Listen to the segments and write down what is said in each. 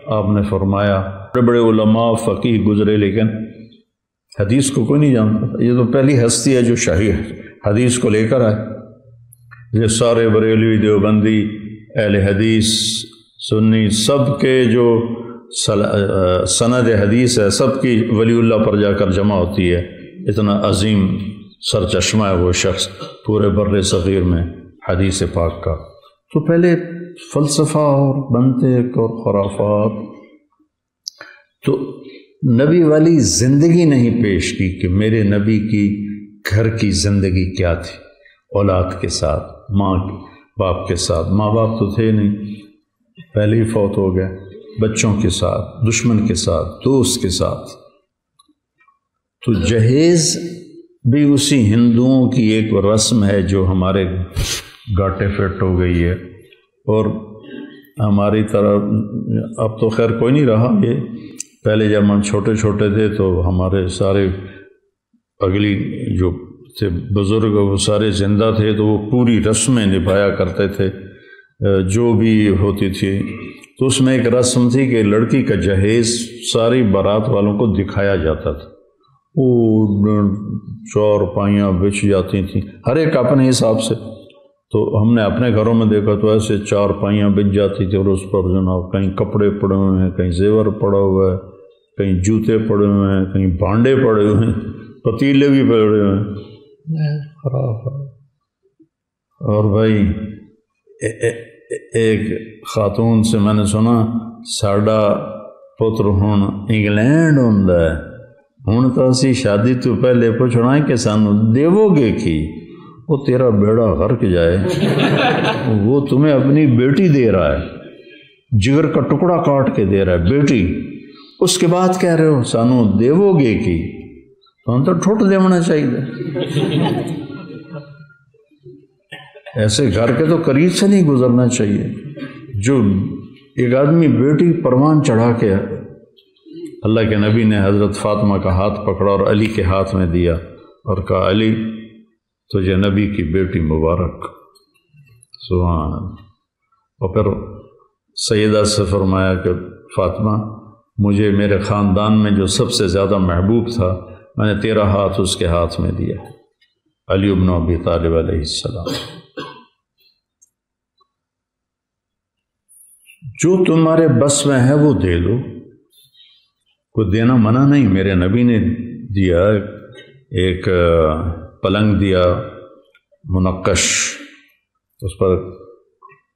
آپ نے فرمایا بڑے بڑے علماء فقیہ گزرے لیکن حدیث کو کوئی نہیں جانتا. یہ تو پہلی ہستی ہے جو شاہی حدیث کو لے کر آئے. یہ سارے بریلوی دیوبندی اہل حدیث سنی سب کے جو سند حدیث ہے سب کی ولی اللہ پر جا کر جمع ہوتی ہے. اتنا عظیم سرچشمہ ہے وہ شخص پورے بر صغیر میں حدیث پاک کا. تو پہلے فلسفہ اور منطق اور خرافات، تو نبی والی زندگی نہیں پیش کی کہ میرے نبی کی گھر کی زندگی کیا تھی، اولاد کے ساتھ، ماں باپ کے ساتھ. ماں باپ تو تھے نہیں، پہلے ہی فوت ہو گئے. بچوں کے ساتھ، دشمن کے ساتھ، دوست کے ساتھ. تو جہیز بھی اسی ہندوؤں کی ایک رسم ہے جو ہمارے گاٹے فٹ ہو گئی ہے. اور ہماری طرح اب تو خیر کوئی نہیں رہا. یہ پہلے جب ہم چھوٹے چھوٹے تھے تو ہمارے سارے اگلی جو تھے بزرگ وہ سارے زندہ تھے تو وہ پوری رسمیں نبھایا کرتے تھے جو بھی ہوتی تھی. تو اس میں ایک رسم تھی کہ لڑکی کا جہیز ساری بارات والوں کو دکھایا جاتا تھا. وہ چار پائیاں بچھ جاتی تھیں ہر ایک اپنے حساب سے. تو ہم نے اپنے گھروں میں دیکھا تو ایسے چار پائیاں بچ جاتی تھی اور اس پر جناب کہیں کپڑے پڑے ہوئے ہیں، کہیں زیور پڑا ہوا ہے، کہیں جوتے پڑے ہوئے ہیں، کہیں بھانڈے پڑے ہوئے ہیں، پتیلے بھی پڑے ہوئے ہیں. خراب. اور بھائی ایک خاتون سے میں نے سنا ساڈا پتر ہن انگلینڈ ہوندا ہے، ہن تو اسی شادی تو پہلے پوچھنا ہے کہ سانو دیو گے کی. وہ تیرا بیڑا غرق جائے، وہ تمہیں اپنی بیٹی دے رہا ہے، جگر کا ٹکڑا کاٹ کے دے رہا ہے بیٹی، اس کے بعد کہہ رہے ہو سانو دیو گے کی. تو ہم تو ٹھٹ دیونا چاہیے. ایسے گھر کے تو قریب سے نہیں گزرنا چاہیے. جو ایک آدمی بیٹی پروان چڑھا کے اللہ کے نبی نے حضرت فاطمہ کا ہاتھ پکڑا اور علی کے ہاتھ میں دیا اور کہا علی تجھے نبی کی بیٹی مبارک. سبحان اللہ. اور پھر سیدہ سے فرمایا کہ فاطمہ مجھے میرے خاندان میں جو سب سے زیادہ محبوب تھا میں نے تیرا ہاتھ اس کے ہاتھ میں دیا، علی بن ابی طالب علیہ السلام. جو تمہارے بس میں ہے وہ دے دو، کوئی دینا منع نہیں. میرے نبی نے دیا، ایک پلنگ دیا منقش، اس پر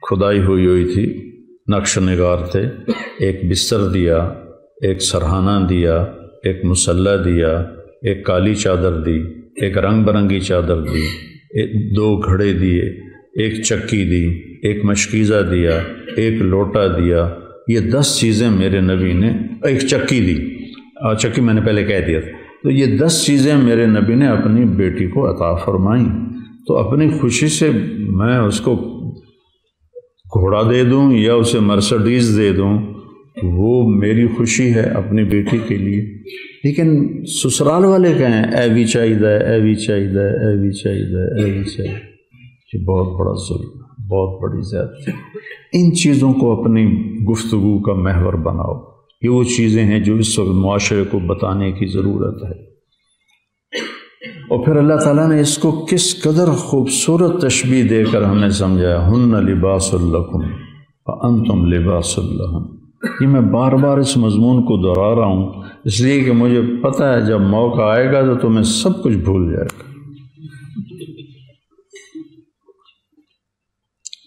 کھدائی ہوئی تھی، نقش نگار تھے. ایک بستر دیا، ایک سرہانہ دیا، ایک مسلح دیا، ایک کالی چادر دی، ایک رنگ برنگی چادر دی، دو گھڑے دیے، ایک چکی دی، ایک مشکیزہ دیا، ایک لوٹا دیا. یہ 10 چیزیں میرے نبی نے، ایک چکی دی، چکی میں نے پہلے کہہ دیا تھا. تو یہ 10 چیزیں میرے نبی نے اپنی بیٹی کو عطا فرمائیں. تو اپنی خوشی سے میں اس کو گھوڑا دے دوں یا اسے مرسڈیز دے دوں، وہ میری خوشی ہے اپنی بیٹی کے لیے. لیکن سسرال والے کہیں اے بھی چاہیے، اے بھی چاہیے، اے بھی چاہیے، اے بھی چاہیے. یہ بہت بڑا ظلم، بہت بڑی زیادتی. ان چیزوں کو اپنی گفتگو کا محور بناؤ. یہ وہ چیزیں ہیں جو اس وقت معاشرے کو بتانے کی ضرورت ہے. اور پھر اللہ تعالیٰ نے اس کو کس قدر خوبصورت تشبیہ دے کر ہمیں سمجھایا. ہن لباس لکم وانتم لباس لہن. یہ میں بار بار اس مضمون کو دہرا رہا ہوں اس لیے کہ مجھے پتہ ہے جب موقع آئے گا تو تمہیں سب کچھ بھول جائے گا.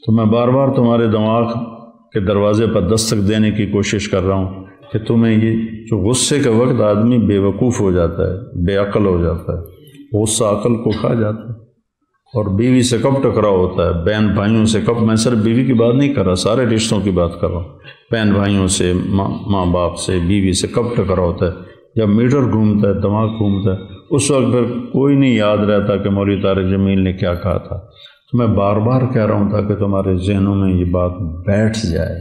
تو میں بار بار تمہارے دماغ کے دروازے پر دستک دینے کی کوشش کر رہا ہوں کہ تمہیں یہ جو غصے کے وقت آدمی بے وقوف ہو جاتا ہے، بے عقل ہو جاتا ہے، غصہ عقل کو کھا جاتا ہے. اور بیوی سے کب ٹکراؤ ہوتا ہے، بہن بھائیوں سے کب، میں صرف بیوی کی بات نہیں کر رہا، سارے رشتوں کی بات کر رہا ہوں. بہن بھائیوں سے، ماں باپ سے، بیوی سے کب ٹکراؤ ہوتا ہے؟ جب میٹر گھومتا ہے، دماغ گھومتا ہے، اس وقت پھر کوئی نہیں یاد رہتا کہ مولوی طارق جمیل نے کیا کہا تھا. تو میں بار بار کہہ رہا ہوں تاکہ تمہارے ذہنوں میں یہ بات بیٹھ جائے.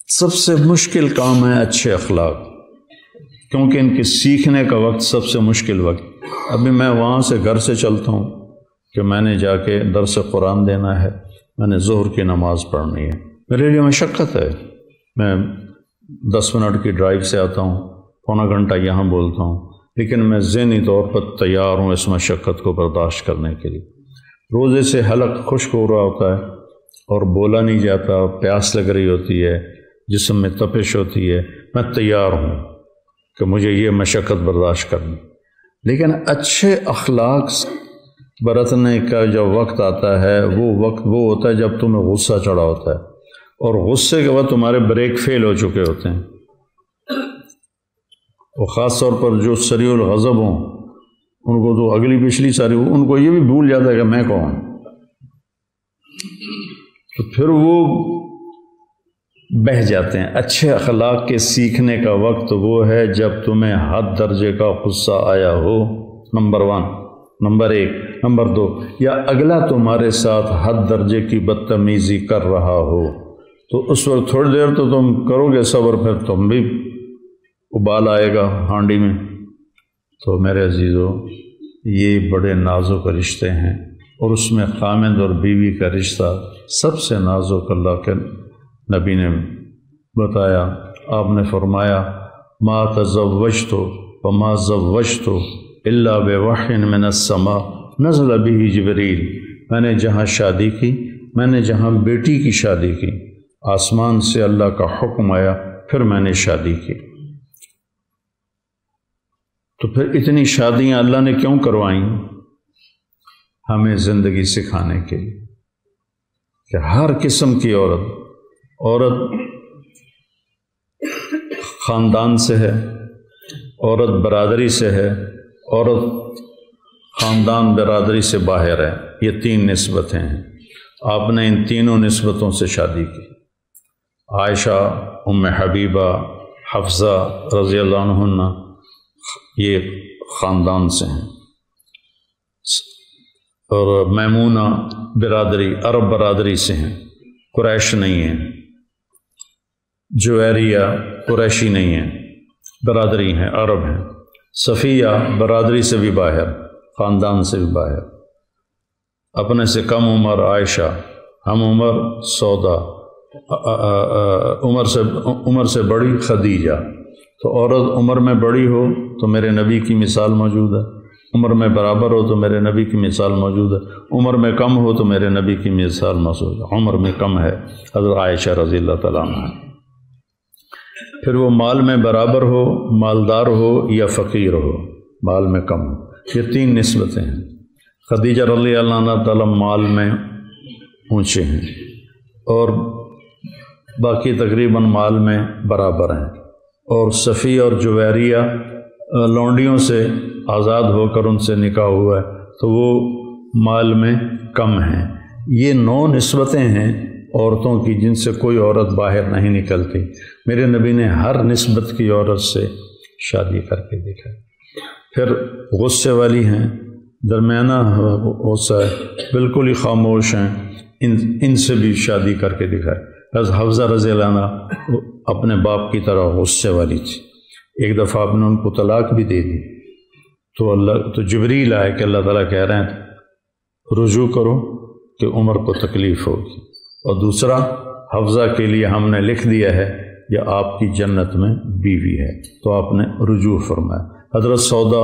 سب سے مشکل کام ہے اچھے اخلاق، کیونکہ ان کے سیکھنے کا وقت سب سے مشکل وقت. ابھی میں وہاں سے گھر سے چلتا ہوں کہ میں نے جا کے درس قرآن دینا ہے، میں نے ظہر کی نماز پڑھنی ہے، میرے لیے مشقت ہے، میں 10 منٹ کی ڈرائیو سے آتا ہوں، پونا گھنٹہ یہاں بولتا ہوں، لیکن میں ذہنی طور پر تیار ہوں اس مشقت کو برداشت کرنے کے لیے۔ روزے سے حلق خشک ہو رہا ہوتا ہے اور بولا نہیں جاتا، پیاس لگ رہی ہوتی ہے، جسم میں تپش ہوتی ہے، میں تیار ہوں کہ مجھے یہ مشقت برداشت کرنی، لیکن اچھے اخلاق برتنے کا جو وقت آتا ہے وہ وقت وہ ہوتا ہے جب تمہیں غصہ چڑھا ہوتا ہے، اور غصے کے بعد تمہارے بریک فیل ہو چکے ہوتے ہیں، اور خاص طور پر جو سریع الغضب ہوں ان کو تو اگلی پچھلی ساری ان کو یہ بھی بھول جاتا ہے کہ میں کون، تو پھر وہ بہہ جاتے ہیں۔ اچھے اخلاق کے سیکھنے کا وقت وہ ہے جب تمہیں حد درجے کا غصہ آیا ہو، نمبر 1، نمبر 1، نمبر 2، یا اگلا تمہارے ساتھ حد درجے کی بدتمیزی کر رہا ہو، تو اس وقت تھوڑی دیر تو تم کرو گے صبر، پھر تم بھی ابال آئے گا ہانڈی میں۔ تو میرے عزیزو، یہ بڑے نازک رشتے ہیں، اور اس میں خامند اور بیوی کا رشتہ سب سے نازک اللہ کے نبی نے بتایا۔ آپ نے فرمایا ما تزوجت وما زوجت الا بوحی من السماء نزل به جبریل، میں نے جہاں شادی کی، میں نے جہاں بیٹی کی شادی کی، آسمان سے اللہ کا حکم آیا، پھر میں نے شادی کی۔ تو پھر اتنی شادیاں اللہ نے کیوں کروائیں؟ ہمیں زندگی سکھانے کے لیے کہ ہر قسم کی عورت خاندان سے ہے، عورت برادری سے ہے، عورت خاندان برادری سے باہر ہے، یہ 3 نسبتیں ہیں۔ آپ نے ان تینوں نسبتوں سے شادی کی۔ عائشہ، ام حبیبہ، حفصہ رضی اللہ عنہ یہ خاندان سے ہیں، اور میمونہ برادری عرب برادری سے ہیں، قریش نہیں ہیں، جویریہ قریشی نہیں ہیں، برادری ہیں، عرب ہیں، صفیہ برادری سے بھی باہر، خاندان سے بھی باہر، اپنے سے کم عمر عائشہ، ہم عمر سودا، عمر سے بڑی خدیجہ۔ تو عورت عمر میں بڑی ہو تو میرے نبی کی مثال موجود ہے، عمر میں برابر ہو تو میرے نبی کی مثال موجود ہے، عمر میں کم ہو تو میرے نبی کی مثال موجود ہے۔ عمر میں کم ہے حضرت عائشہ رضی اللہ تعالیٰ عنہ۔ پھر وہ مال میں برابر ہو، مالدار ہو یا فقیر ہو، مال میں کم ہو، یہ 3 نسبتیں ہیں۔ خدیجہ رضی اللہ عنہ تعالیٰ مال میں اونچے ہیں، اور باقی تقریباً مال میں برابر ہیں، اور صفیہ اور جویریہ لونڈیوں سے آزاد ہو کر ان سے نکاح ہوا ہے تو وہ مال میں کم ہیں۔ یہ 9 نسبتیں ہیں عورتوں کی جن سے کوئی عورت باہر نہیں نکلتی۔ میرے نبی نے ہر نسبت کی عورت سے شادی کر کے دیکھا۔ پھر غصے والی ہیں، درمیانہ غصہ ہے، بالکل ہی خاموش ہیں، ان سے بھی شادی کر کے دکھائے۔ حفصہ رضی اللہ عنہ اپنے باپ کی طرح غصے والی تھی، ایک دفعہ آپ نے ان کو طلاق بھی دے دی، تو جبریل آئے کہ اللہ تعالیٰ کہہ رہے ہیں رجوع کرو کہ عمر کو تکلیف ہوگی، اور دوسرا حفصہ کے لیے ہم نے لکھ دیا ہے یہ آپ کی جنت میں بیوی ہے، تو آپ نے رجوع فرمایا۔ حضرت سودا